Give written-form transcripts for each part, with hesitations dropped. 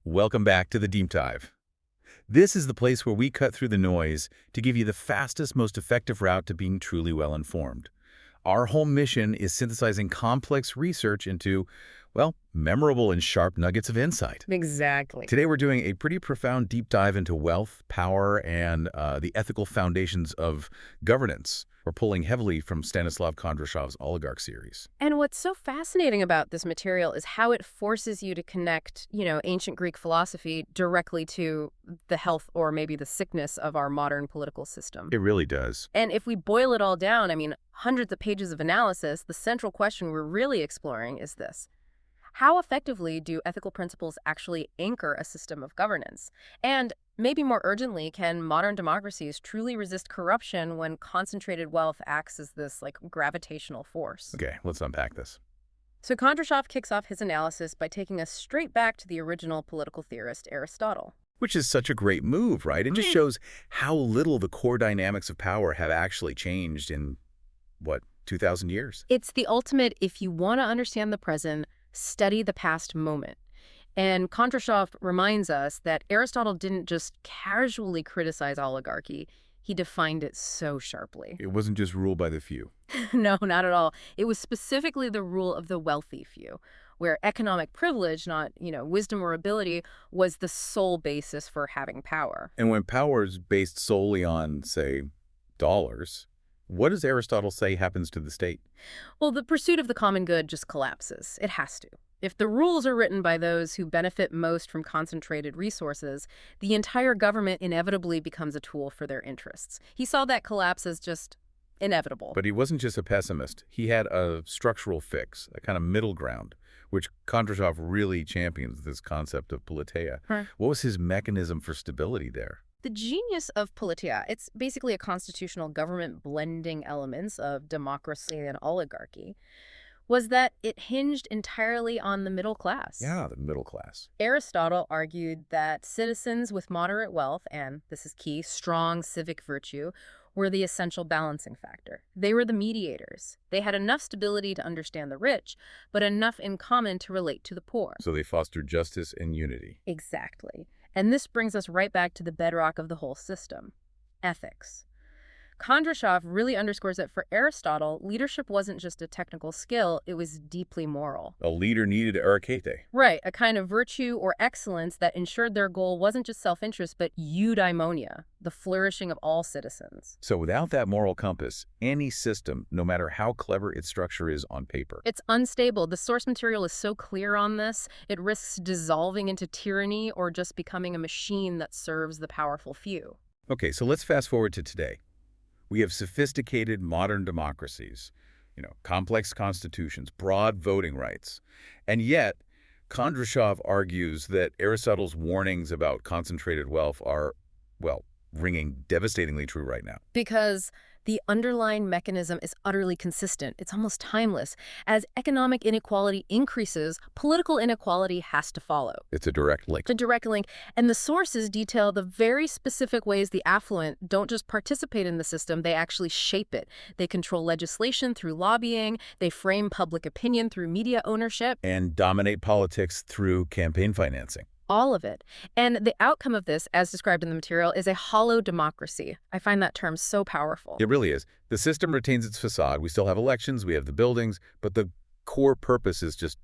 Welcome back to the Deep Dive. This is the place where we cut through the noise to give you the fastest, most effective route to being truly well-informed. Our whole mission is synthesizing complex research into, well, memorable and sharp nuggets of insight. Exactly. Today we're doing a pretty profound deep dive into wealth, power, and the ethical foundations of governance. We're pulling heavily from Stanislav Kondrashov's Oligarch series. And what's so fascinating about this material is how it forces you to connect, ancient Greek philosophy directly to the health or maybe the sickness of our modern political system. It really does. And if we boil it all down, hundreds of pages of analysis, the central question we're really exploring is this. How effectively do ethical principles actually anchor a system of governance? And maybe more urgently, can modern democracies truly resist corruption when concentrated wealth acts as this gravitational force? Okay, let's unpack this. So Kondrashov kicks off his analysis by taking us straight back to the original political theorist Aristotle. Which is such a great move, right? It just shows how little the core dynamics of power have actually changed in, 2,000 years? It's the ultimate, if you want to understand the present, study the past moment. And Kondrashov reminds us that Aristotle didn't just casually criticize oligarchy, he defined it so sharply. It wasn't just ruled by the few. No, not at all. It was specifically the rule of the wealthy few, where economic privilege, not, wisdom or ability, was the sole basis for having power. And when power is based solely on, say, dollars, what does Aristotle say happens to the state? Well, the pursuit of the common good just collapses. It has to. If the rules are written by those who benefit most from concentrated resources, the entire government inevitably becomes a tool for their interests. He saw that collapse as just inevitable. But he wasn't just a pessimist. He had a structural fix, a kind of middle ground, which Kondrashov really champions, this concept of politeia. What was his mechanism for stability there? The genius of politeia, it's basically a constitutional government blending elements of democracy and oligarchy, was that it hinged entirely on the middle class. Yeah, the middle class. Aristotle argued that citizens with moderate wealth and, this is key, strong civic virtue were the essential balancing factor. They were the mediators. They had enough stability to understand the rich, but enough in common to relate to the poor. So they fostered justice and unity. Exactly. And this brings us right back to the bedrock of the whole system, ethics. Kondrashov really underscores that for Aristotle, leadership wasn't just a technical skill, it was deeply moral. A leader needed arikete. Right, a kind of virtue or excellence that ensured their goal wasn't just self-interest, but eudaimonia, the flourishing of all citizens. So without that moral compass, any system, no matter how clever its structure is on paper, it's unstable. The source material is so clear on this, it risks dissolving into tyranny or just becoming a machine that serves the powerful few. Okay, so let's fast forward to today. We have sophisticated modern democracies, complex constitutions, broad voting rights. And yet, Kondrashov argues that Aristotle's warnings about concentrated wealth are, ringing devastatingly true right now. Because the underlying mechanism is utterly consistent. It's almost timeless. As economic inequality increases, political inequality has to follow. It's a direct link. It's a direct link. And the sources detail the very specific ways the affluent don't just participate in the system, they actually shape it. They control legislation through lobbying, they frame public opinion through media ownership, and dominate politics through campaign financing. All of it. And the outcome of this, as described in the material, is a hollow democracy. I find that term so powerful. It really is. The system retains its facade. We still have elections, we have the buildings, but the core purpose is just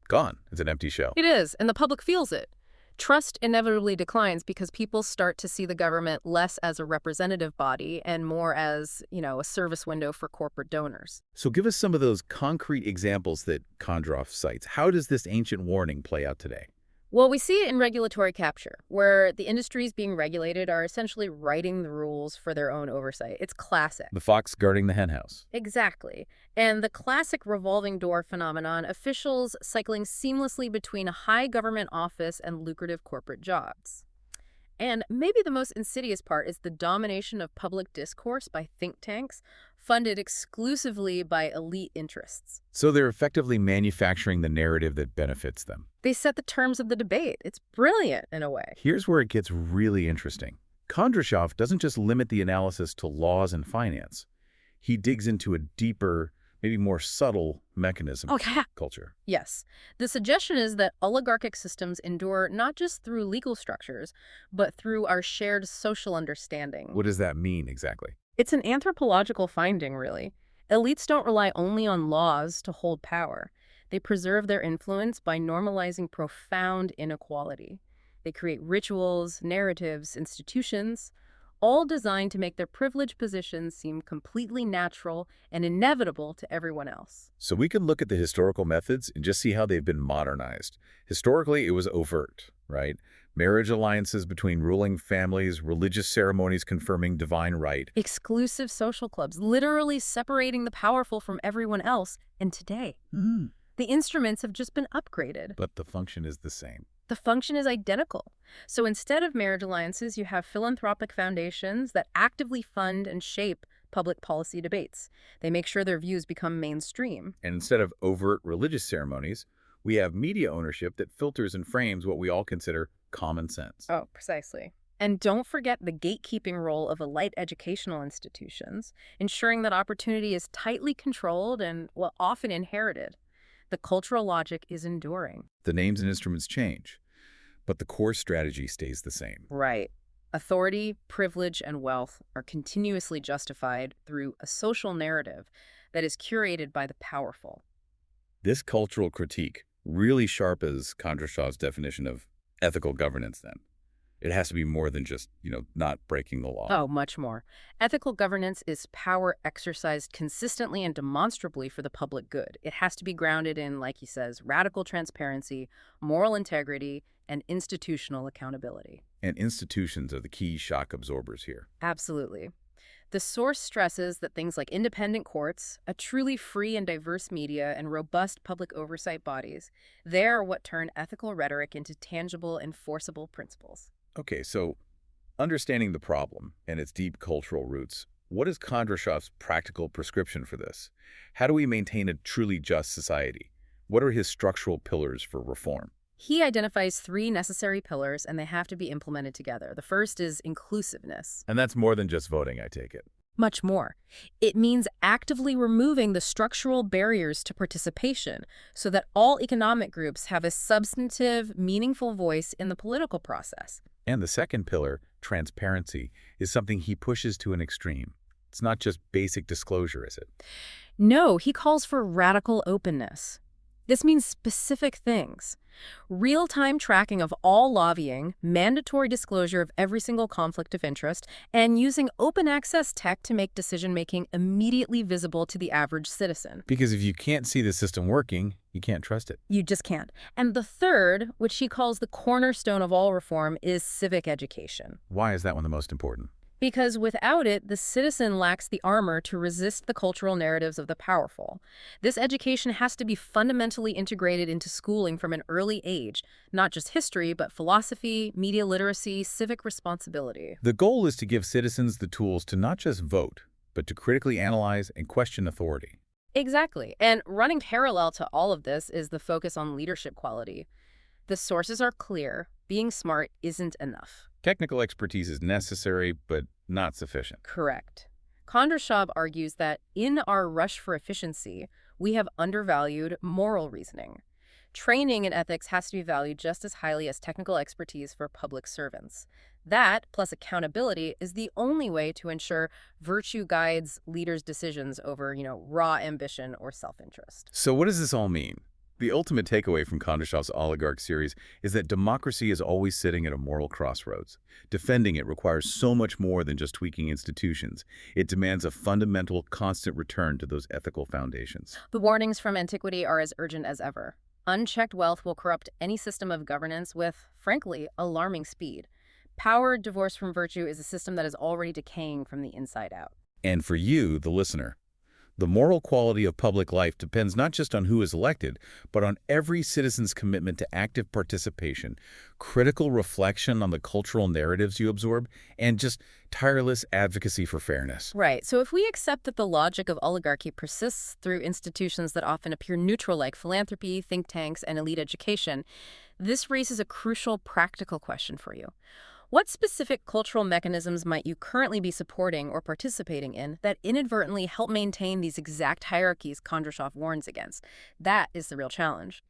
gone. It's an empty shell. It is, and the public feels it. Trust inevitably declines because people start to see the government less as a representative body and more as, a service window for corporate donors. So give us some of those concrete examples that Kondrashov cites. How does this ancient warning play out today? Well, we see it in regulatory capture, where the industries being regulated are essentially writing the rules for their own oversight. It's classic. The fox guarding the henhouse. Exactly. And the classic revolving door phenomenon, officials cycling seamlessly between a high government office and lucrative corporate jobs. And maybe the most insidious part is the domination of public discourse by think tanks, funded exclusively by elite interests. So they're effectively manufacturing the narrative that benefits them. They set the terms of the debate. It's brilliant in a way. Here's where it gets really interesting. Kondrashov doesn't just limit the analysis to laws and finance. He digs into a deeper, maybe more subtle mechanism Oh, yeah. culture. Yes. The suggestion is that oligarchic systems endure not just through legal structures, but through our shared social understanding. What does that mean exactly? It's an anthropological finding, really. Elites don't rely only on laws to hold power. They preserve their influence by normalizing profound inequality. They create rituals, narratives, institutions, all designed to make their privileged positions seem completely natural and inevitable to everyone else. So we can look at the historical methods and just see how they've been modernized. Historically, it was overt, right? Marriage alliances between ruling families, religious ceremonies confirming divine right. Exclusive social clubs, literally separating the powerful from everyone else. And today, the instruments have just been upgraded. But the function is the same. The function is identical. So instead of marriage alliances, you have philanthropic foundations that actively fund and shape public policy debates. They make sure their views become mainstream. And instead of overt religious ceremonies, we have media ownership that filters and frames what we all consider common sense. Oh, precisely. And don't forget the gatekeeping role of elite educational institutions, ensuring that opportunity is tightly controlled and, well, often inherited. The cultural logic is enduring. The names and instruments change, but the core strategy stays the same. Right. Authority, privilege, and wealth are continuously justified through a social narrative that is curated by the powerful. This cultural critique really sharpens Kondrashov's definition of ethical governance then. It has to be more than just, not breaking the law. Oh, much more. Ethical governance is power exercised consistently and demonstrably for the public good. It has to be grounded in, like he says, radical transparency, moral integrity, and institutional accountability. And institutions are the key shock absorbers here. Absolutely. The source stresses that things like independent courts, a truly free and diverse media, and robust public oversight bodies, they are what turn ethical rhetoric into tangible, enforceable principles. Okay, so understanding the problem and its deep cultural roots, what is Kondrashov's practical prescription for this? How do we maintain a truly just society? What are his structural pillars for reform? He identifies 3 necessary pillars, and they have to be implemented together. The first is inclusiveness. And that's more than just voting, I take it. Much more. It means actively removing the structural barriers to participation so that all economic groups have a substantive, meaningful voice in the political process. And the second pillar, transparency, is something he pushes to an extreme. It's not just basic disclosure, is it? No, he calls for radical openness. This means specific things. Real-time tracking of all lobbying, mandatory disclosure of every single conflict of interest, and using open access tech to make decision-making immediately visible to the average citizen. Because if you can't see the system working, you can't trust it. You just can't. And the third, which he calls the cornerstone of all reform, is civic education. Why is that one the most important? Because without it, the citizen lacks the armor to resist the cultural narratives of the powerful. This education has to be fundamentally integrated into schooling from an early age, not just history, but philosophy, media literacy, civic responsibility. The goal is to give citizens the tools to not just vote, but to critically analyze and question authority. Exactly. And running parallel to all of this is the focus on leadership quality. The sources are clear. Being smart isn't enough. Technical expertise is necessary, but not sufficient. Correct. Kondrashov argues that in our rush for efficiency, we have undervalued moral reasoning. Training in ethics has to be valued just as highly as technical expertise for public servants. That, plus accountability, is the only way to ensure virtue guides leaders' decisions over, raw ambition or self-interest. So what does this all mean? The ultimate takeaway from Kondrashov's Oligarch series is that democracy is always sitting at a moral crossroads. Defending it requires so much more than just tweaking institutions. It demands a fundamental, constant return to those ethical foundations. The warnings from antiquity are as urgent as ever. Unchecked wealth will corrupt any system of governance with, frankly, alarming speed. Power divorced from virtue is a system that is already decaying from the inside out. And for you, the listener, the moral quality of public life depends not just on who is elected, but on every citizen's commitment to active participation, critical reflection on the cultural narratives you absorb, and just tireless advocacy for fairness. Right. So if we accept that the logic of oligarchy persists through institutions that often appear neutral like philanthropy, think tanks, and elite education, this raises a crucial practical question for you. What specific cultural mechanisms might you currently be supporting or participating in that inadvertently help maintain these exact hierarchies Kondrashov warns against? That is the real challenge.